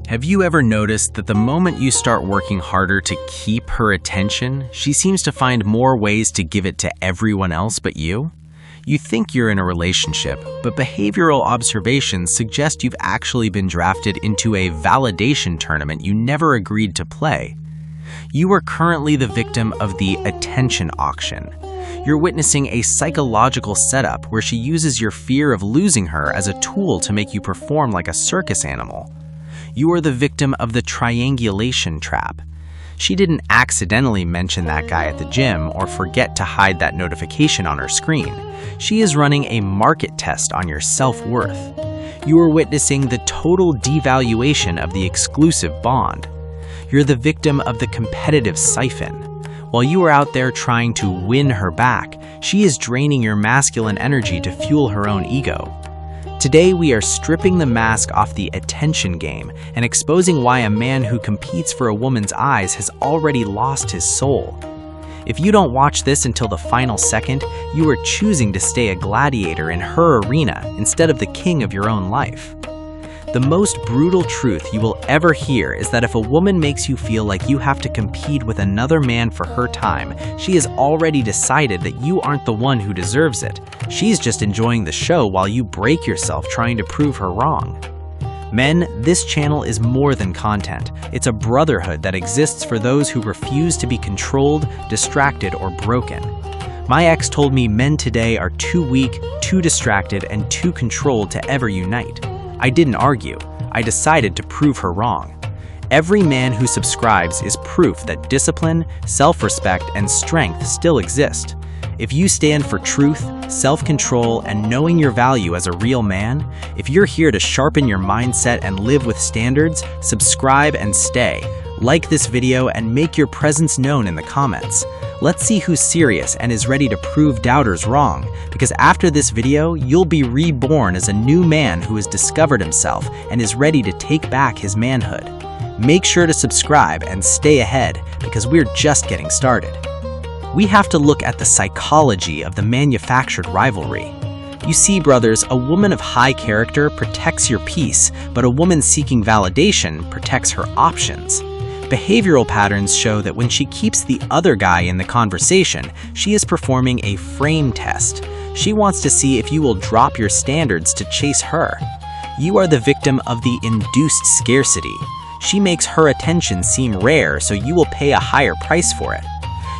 Have you ever noticed that the moment you start working harder to keep her attention, she seems to find more ways to give it to everyone else but you? You think you're in a relationship, but behavioral observations suggest you've actually been drafted into a validation tournament you never agreed to play. You are currently the victim of the attention auction. You're witnessing a psychological setup where she uses your fear of losing her as a tool to make you perform like a circus animal. You are the victim of the triangulation trap. She didn't accidentally mention that guy at the gym or forget to hide that notification on her screen. She is running a market test on your self-worth. You are witnessing the total devaluation of the exclusive bond. You're the victim of the competitive siphon. While you are out there trying to win her back, she is draining your masculine energy to fuel her own ego. Today, we are stripping the mask off the attention game and exposing why a man who competes for a woman's eyes has already lost his soul. If you don't watch this until the final second, you are choosing to stay a gladiator in her arena instead of the king of your own life. The most brutal truth you will ever hear is that if a woman makes you feel like you have to compete with another man for her time, she has already decided that you aren't the one who deserves it. She's just enjoying the show while you break yourself trying to prove her wrong. Men, this channel is more than content. It's a brotherhood that exists for those who refuse to be controlled, distracted, or broken. My ex told me men today are too weak, too distracted, and too controlled to ever unite. I didn't argue. I decided to prove her wrong. Every man who subscribes is proof that discipline, self-respect, and strength still exist. If you stand for truth, self-control, and knowing your value as a real man, if you're here to sharpen your mindset and live with standards, subscribe and stay. Like this video and make your presence known in the comments. Let's see who's serious and is ready to prove doubters wrong, because after this video, you'll be reborn as a new man who has discovered himself and is ready to take back his manhood. Make sure to subscribe and stay ahead, because we're just getting started. We have to look at the psychology of the manufactured rivalry. You see, brothers, a woman of high character protects your peace, but a woman seeking validation protects her options. Behavioral patterns show that when she keeps the other guy in the conversation, she is performing a frame test. She wants to see if you will drop your standards to chase her. You are the victim of the induced scarcity. She makes her attention seem rare, so you will pay a higher price for it.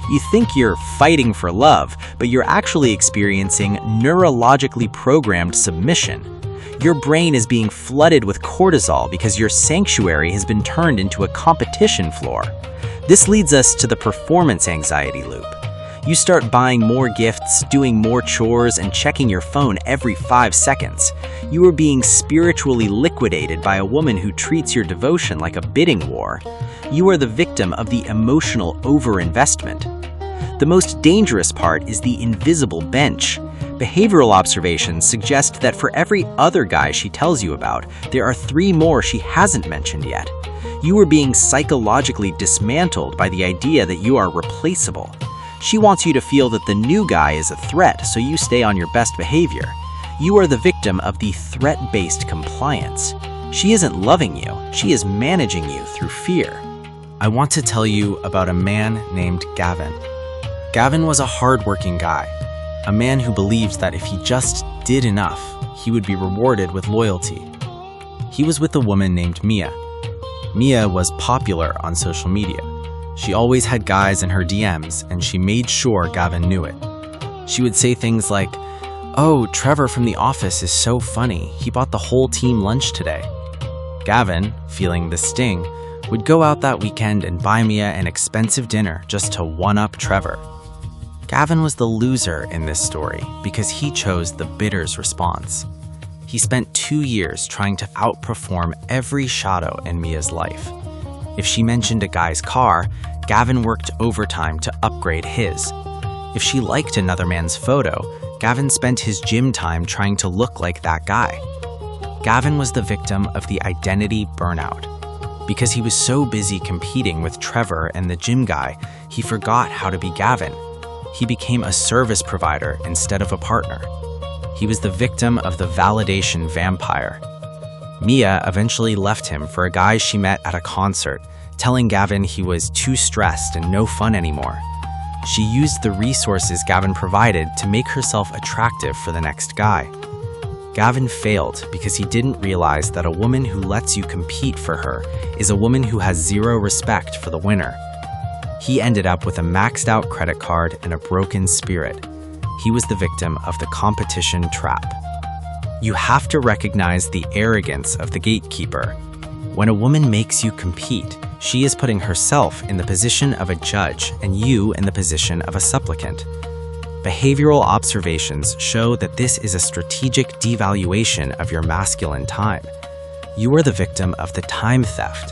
You think you're fighting for love, but you're actually experiencing neurologically programmed submission. Your brain is being flooded with cortisol because your sanctuary has been turned into a competition floor. This leads us to the performance anxiety loop. You start buying more gifts, doing more chores, and checking your phone every 5 seconds. You are being spiritually liquidated by a woman who treats your devotion like a bidding war. You are the victim of the emotional overinvestment. The most dangerous part is the invisible bench. Behavioral observations suggest that for every other guy she tells you about, there are 3 more she hasn't mentioned yet. You are being psychologically dismantled by the idea that you are replaceable. She wants you to feel that the new guy is a threat, so you stay on your best behavior. You are the victim of the threat-based compliance. She isn't loving you, she is managing you through fear. I want to tell you about a man named Gavin. Gavin was a hard-working guy. A man who believed that if he just did enough, he would be rewarded with loyalty. He was with a woman named Mia. Mia was popular on social media. She always had guys in her DMs, and she made sure Gavin knew it. She would say things like, "Oh, Trevor from the office is so funny. He bought the whole team lunch today." Gavin, feeling the sting, would go out that weekend and buy Mia an expensive dinner just to one-up Trevor. Gavin was the loser in this story because he chose the bidder's response. He spent 2 years trying to outperform every shadow in Mia's life. If she mentioned a guy's car, Gavin worked overtime to upgrade his. If she liked another man's photo, Gavin spent his gym time trying to look like that guy. Gavin was the victim of the identity burnout. Because he was so busy competing with Trevor and the gym guy, he forgot how to be Gavin. He became a service provider instead of a partner. He was the victim of the validation vampire. Mia eventually left him for a guy she met at a concert, telling Gavin he was too stressed and no fun anymore. She used the resources Gavin provided to make herself attractive for the next guy. Gavin failed because he didn't realize that a woman who lets you compete for her is a woman who has zero respect for the winner. He ended up with a maxed out credit card and a broken spirit. He was the victim of the competition trap. You have to recognize the arrogance of the gatekeeper. When a woman makes you compete, she is putting herself in the position of a judge and you in the position of a supplicant. Behavioral observations show that this is a strategic devaluation of your masculine time. You are the victim of the time theft.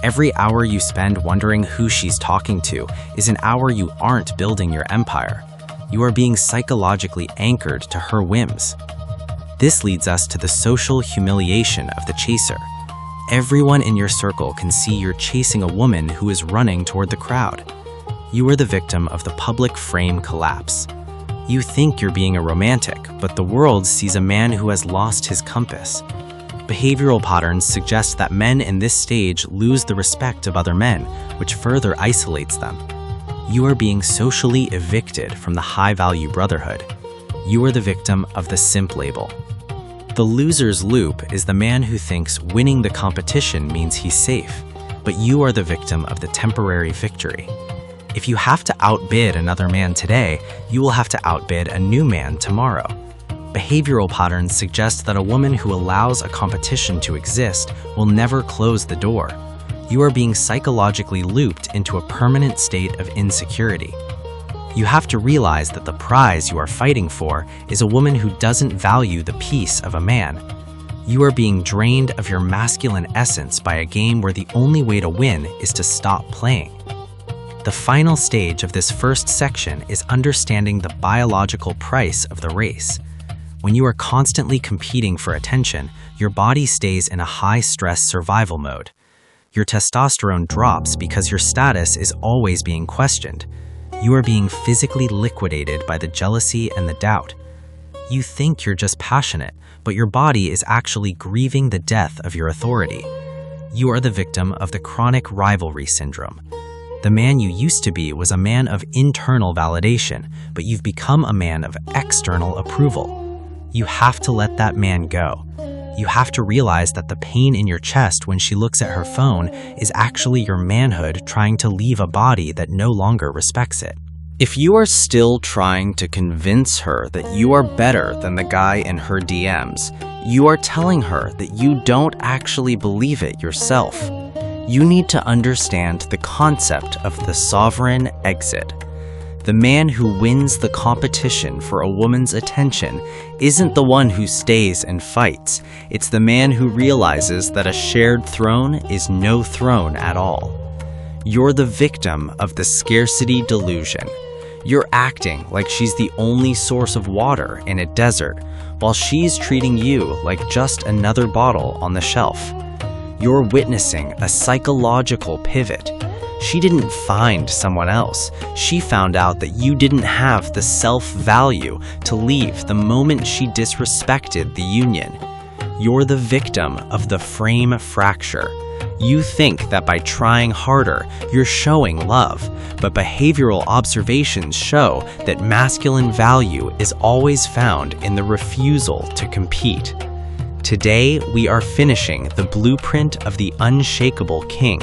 Every hour you spend wondering who she's talking to is an hour you aren't building your empire. You are being psychologically anchored to her whims. This leads us to the social humiliation of the chaser. Everyone in your circle can see you're chasing a woman who is running toward the crowd. You are the victim of the public frame collapse. You think you're being a romantic, but the world sees a man who has lost his compass. Behavioral patterns suggest that men in this stage lose the respect of other men, which further isolates them. You are being socially evicted from the high-value brotherhood. You are the victim of the simp label. The loser's loop is the man who thinks winning the competition means he's safe, but you are the victim of the temporary victory. If you have to outbid another man today, you will have to outbid a new man tomorrow. Behavioral patterns suggest that a woman who allows a competition to exist will never close the door. You are being psychologically looped into a permanent state of insecurity. You have to realize that the prize you are fighting for is a woman who doesn't value the peace of a man. You are being drained of your masculine essence by a game where the only way to win is to stop playing. The final stage of this first section is understanding the biological price of the race. When you are constantly competing for attention, your body stays in a high-stress survival mode. Your testosterone drops because your status is always being questioned. You are being physically liquidated by the jealousy and the doubt. You think you're just passionate, but your body is actually grieving the death of your authority. You are the victim of the chronic rivalry syndrome. The man you used to be was a man of internal validation, but you've become a man of external approval. You have to let that man go. You have to realize that the pain in your chest when she looks at her phone is actually your manhood trying to leave a body that no longer respects it. If you are still trying to convince her that you are better than the guy in her DMs, you are telling her that you don't actually believe it yourself. You need to understand the concept of the sovereign exit. The man who wins the competition for a woman's attention isn't the one who stays and fights. It's the man who realizes that a shared throne is no throne at all. You're the victim of the scarcity delusion. You're acting like she's the only source of water in a desert, while she's treating you like just another bottle on the shelf. You're witnessing a psychological pivot. She didn't find someone else. She found out that you didn't have the self-value to leave the moment she disrespected the union. You're the victim of the frame fracture. You think that by trying harder, you're showing love, but behavioral observations show that masculine value is always found in the refusal to compete. Today, we are finishing the blueprint of the unshakable king.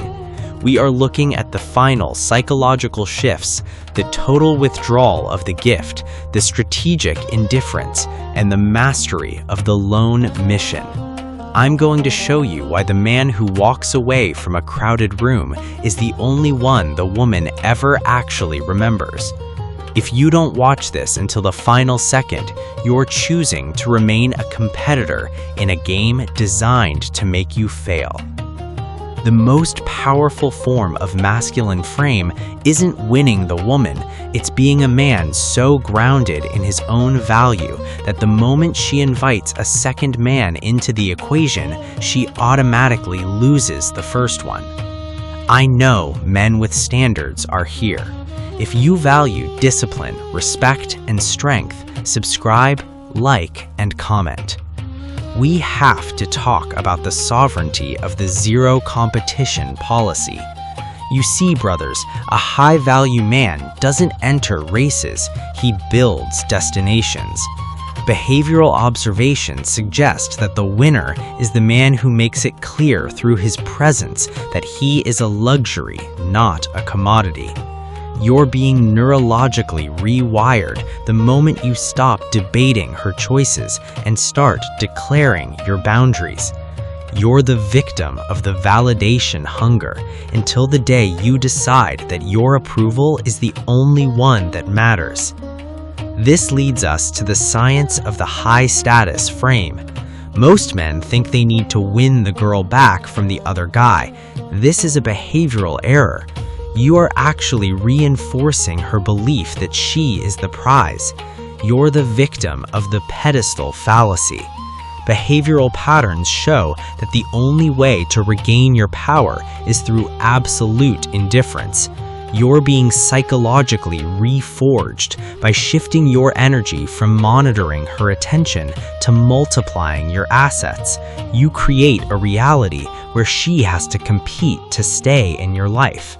We are looking at the final psychological shifts, the total withdrawal of the gift, the strategic indifference, and the mastery of the lone mission. I'm going to show you why the man who walks away from a crowded room is the only one the woman ever actually remembers. If you don't watch this until the final second, you're choosing to remain a competitor in a game designed to make you fail. The most powerful form of masculine frame isn't winning the woman, it's being a man so grounded in his own value that the moment she invites a second man into the equation, she automatically loses the first one. I know men with standards are here. If you value discipline, respect, and strength, subscribe, like, and comment. we have to talk about the sovereignty of the zero competition policy. You see, brothers, a high-value man doesn't enter races, he builds destinations. Behavioral observations suggest that the winner is the man who makes it clear through his presence that he is a luxury, not a commodity. You're being neurologically rewired the moment you stop debating her choices and start declaring your boundaries. You're the victim of the validation hunger until the day you decide that your approval is the only one that matters. This leads us to the science of the high-status frame. Most men think they need to win the girl back from the other guy. This is a behavioral error. You are actually reinforcing her belief that she is the prize. You're the victim of the pedestal fallacy. Behavioral patterns show that the only way to regain your power is through absolute indifference. You're being psychologically reforged by shifting your energy from monitoring her attention to multiplying your assets. You create a reality where she has to compete to stay in your life.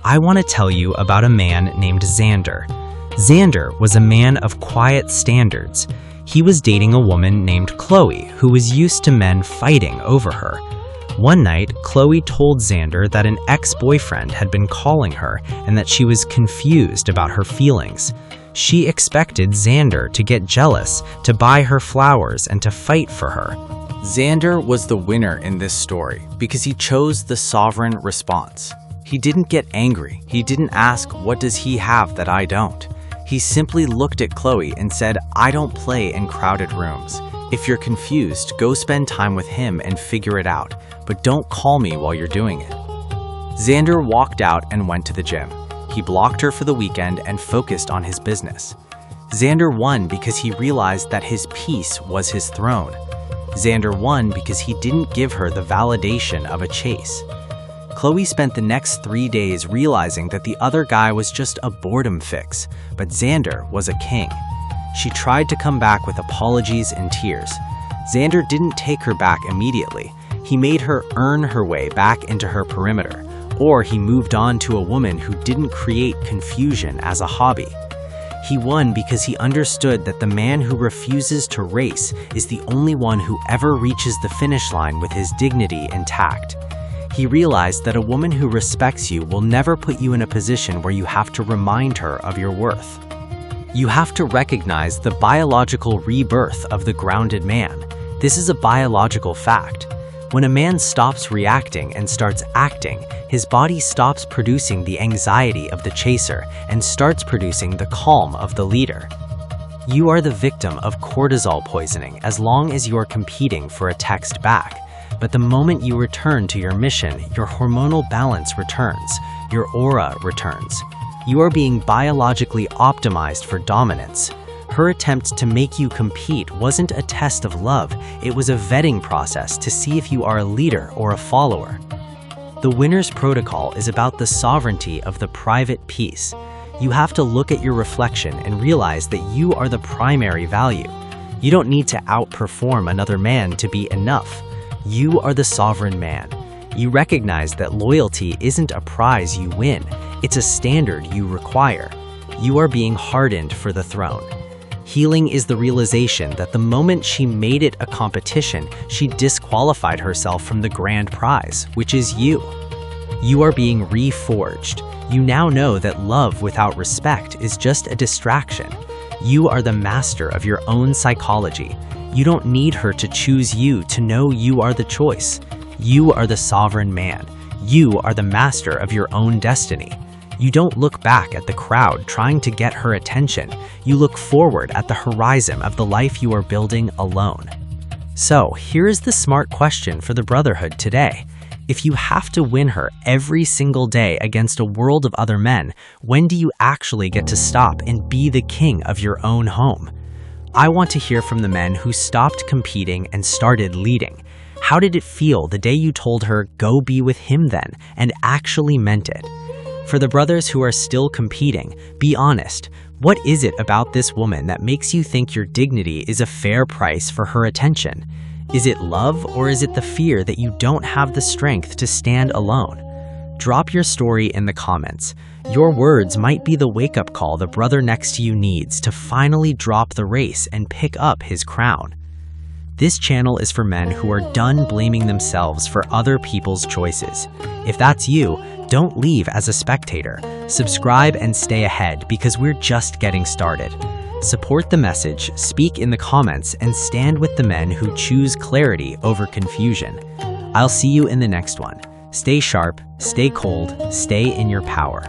I want to tell you about a man named Xander. Xander was a man of quiet standards. He was dating a woman named Chloe, who was used to men fighting over her. One night, Chloe told Xander that an ex-boyfriend had been calling her and that she was confused about her feelings. She expected Xander to get jealous, to buy her flowers, and to fight for her. Xander was the winner in this story because he chose the sovereign response. He didn't get angry. He didn't ask, "What does he have that I don't?" He simply looked at Chloe and said, "I don't play in crowded rooms. If you're confused, go spend time with him and figure it out, but don't call me while you're doing it." Xander walked out and went to the gym. He blocked her for the weekend and focused on his business. Xander won because he realized that his peace was his throne. Xander won because he didn't give her the validation of a chase. Chloe spent the next 3 days realizing that the other guy was just a boredom fix, but Xander was a king. She tried to come back with apologies and tears. Xander didn't take her back immediately. He made her earn her way back into her perimeter, or he moved on to a woman who didn't create confusion as a hobby. He won because he understood that the man who refuses to race is the only one who ever reaches the finish line with his dignity intact. He realized that a woman who respects you will never put you in a position where you have to remind her of your worth. You have to recognize the biological rebirth of the grounded man. This is a biological fact. When a man stops reacting and starts acting, his body stops producing the anxiety of the chaser and starts producing the calm of the leader. You are the victim of cortisol poisoning as long as you are competing for a text back. But the moment you return to your mission, your hormonal balance returns, your aura returns. You are being biologically optimized for dominance. Her attempt to make you compete wasn't a test of love, it was a vetting process to see if you are a leader or a follower. The winner's protocol is about the sovereignty of the private peace. You have to look at your reflection and realize that you are the primary value. You don't need to outperform another man to be enough. You are the sovereign man. You recognize that loyalty isn't a prize you win, it's a standard you require. You are being hardened for the throne. Healing is the realization that the moment she made it a competition, she disqualified herself from the grand prize, which is you. You are being reforged. You now know that love without respect is just a distraction. You are the master of your own psychology. You don't need her to choose you to know you are the choice. You are the sovereign man. You are the master of your own destiny. You don't look back at the crowd trying to get her attention. You look forward at the horizon of the life you are building alone. So, here is the smart question for the Brotherhood today. If you have to win her every single day against a world of other men, when do you actually get to stop and be the king of your own home? I want to hear from the men who stopped competing and started leading. How did it feel the day you told her, "Go be with him then," and actually meant it? For the brothers who are still competing, be honest. What is it about this woman that makes you think your dignity is a fair price for her attention? Is it love, or is it the fear that you don't have the strength to stand alone? Drop your story in the comments. Your words might be the wake-up call the brother next to you needs to finally drop the race and pick up his crown. This channel is for men who are done blaming themselves for other people's choices. If that's you, don't leave as a spectator. Subscribe and stay ahead because we're just getting started. Support the message, speak in the comments, and stand with the men who choose clarity over confusion. I'll see you in the next one. Stay sharp, stay cold, stay in your power.